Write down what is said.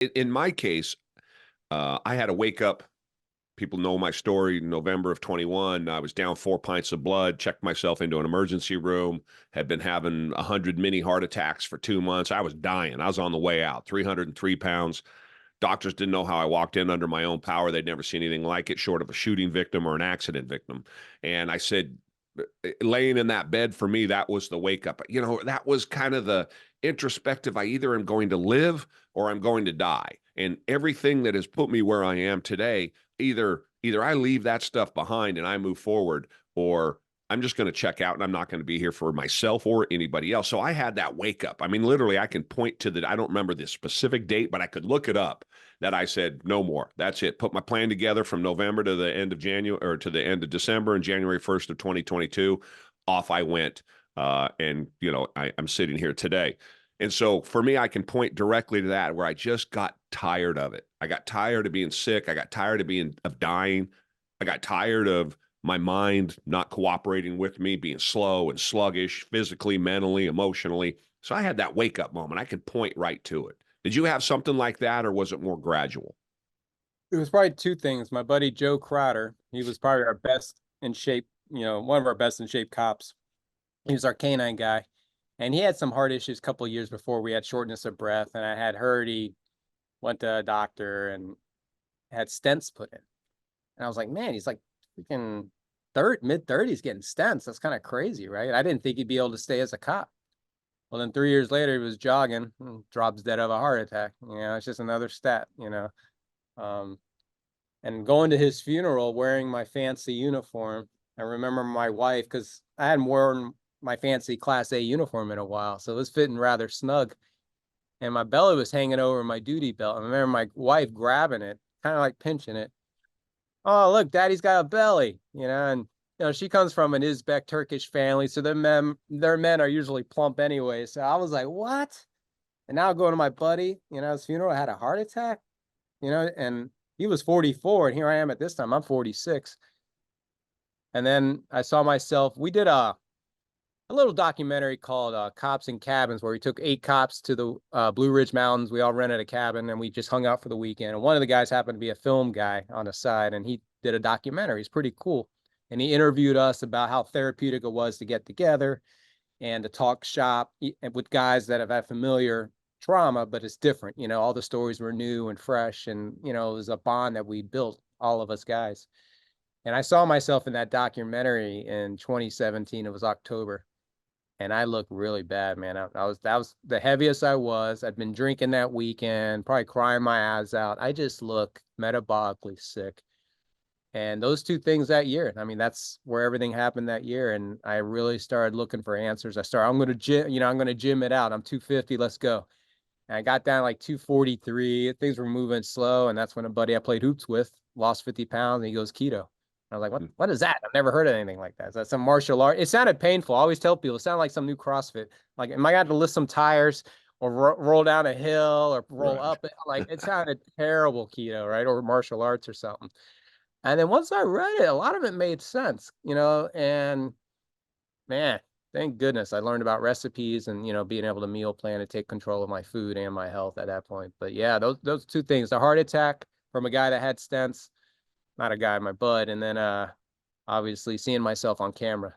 in my case, I had to wake up. People know my story. In November of 21, I was down 4 pints of blood, checked myself into an emergency room, had been having 100 mini heart attacks for 2 months. I was dying. I was on the way out, 303 pounds. Doctors didn't know how I walked in under my own power. They'd never seen anything like it, short of a shooting victim or an accident victim. And I said, laying in that bed for me, that was the wake up. That was kind of the introspective. I either am going to live or I'm going to die. And everything that has put me where I am today, either I leave that stuff behind and I move forward, or I'm just going to check out and I'm not going to be here for myself or anybody else. So I had that wake up. I mean, literally, I can point to I don't remember the specific date, but I could look it up, that I said, no more. That's it. Put my plan together from November to the end of January, or to the end of December, and January 1st of 2022, off I went. And I'm sitting here today. And so for me, I can point directly to that, where I just got tired of it. I got tired of being sick. I got tired of dying. I got tired of my mind not cooperating with me, being slow and sluggish, physically, mentally, emotionally. So I had that wake up moment. I could point right to it. Did you have something like that, or was it more gradual? It was probably two things. My buddy Joe Crowder, he was probably our best in shape, one of our best in shape cops. He was our canine guy. And he had some heart issues a couple of years before. We had shortness of breath, and I had heard he went to a doctor and had stents put in. And I was like, man, he's like freaking mid-30s getting stents. That's kind of crazy, right? I didn't think he'd be able to stay as a cop. Well, then 3 years later, he was jogging, drops dead of a heart attack. It's just another stat. Um, and going to his funeral wearing my fancy uniform. I remember my wife, because I hadn't worn my fancy Class A uniform in a while, so it was fitting rather snug. And my belly was hanging over my duty belt. I remember my wife grabbing it, kind of like pinching it. Oh, look, Daddy's got a belly, and she comes from an Uzbek Turkish family, so their men are usually plump anyway. So I was like, what? And now going to my buddy, his funeral, I had a heart attack, and he was 44, and here I am at this time, I'm 46. And then I saw myself, we did a little documentary called Cops in Cabins, where we took 8 cops to the Blue Ridge Mountains. We all rented a cabin and we just hung out for the weekend. And one of the guys happened to be a film guy on the side, and he did a documentary. It's pretty cool. And he interviewed us about how therapeutic it was to get together and to talk shop with guys that have had familiar trauma, but it's different. All the stories were new and fresh, and, it was a bond that we built, all of us guys. And I saw myself in that documentary in 2017. It was October. And I looked really bad, man. That was the heaviest I was. I'd been drinking that weekend, probably crying my eyes out. I just look metabolically sick. And those two things that year, I mean, that's where everything happened that year. And I really started looking for answers. I'm going to gym it out. I'm 250. Let's go. And I got down like 243. Things were moving slow. And that's when a buddy I played hoops with lost 50 pounds, and he goes keto. I was like, what is that? I've never heard of anything like that. Is that some martial art? It sounded painful. I always tell people it sounded like some new CrossFit. Like, am I going to lift some tires or roll down a hill or roll Right. up? Like, it sounded terrible, keto, right? Or martial arts or something. And then once I read it, a lot of it made sense, and man, thank goodness I learned about recipes and, being able to meal plan and take control of my food and my health at that point. But yeah, those two things, the heart attack from a guy that had stents, not a guy in my butt, and then obviously seeing myself on camera,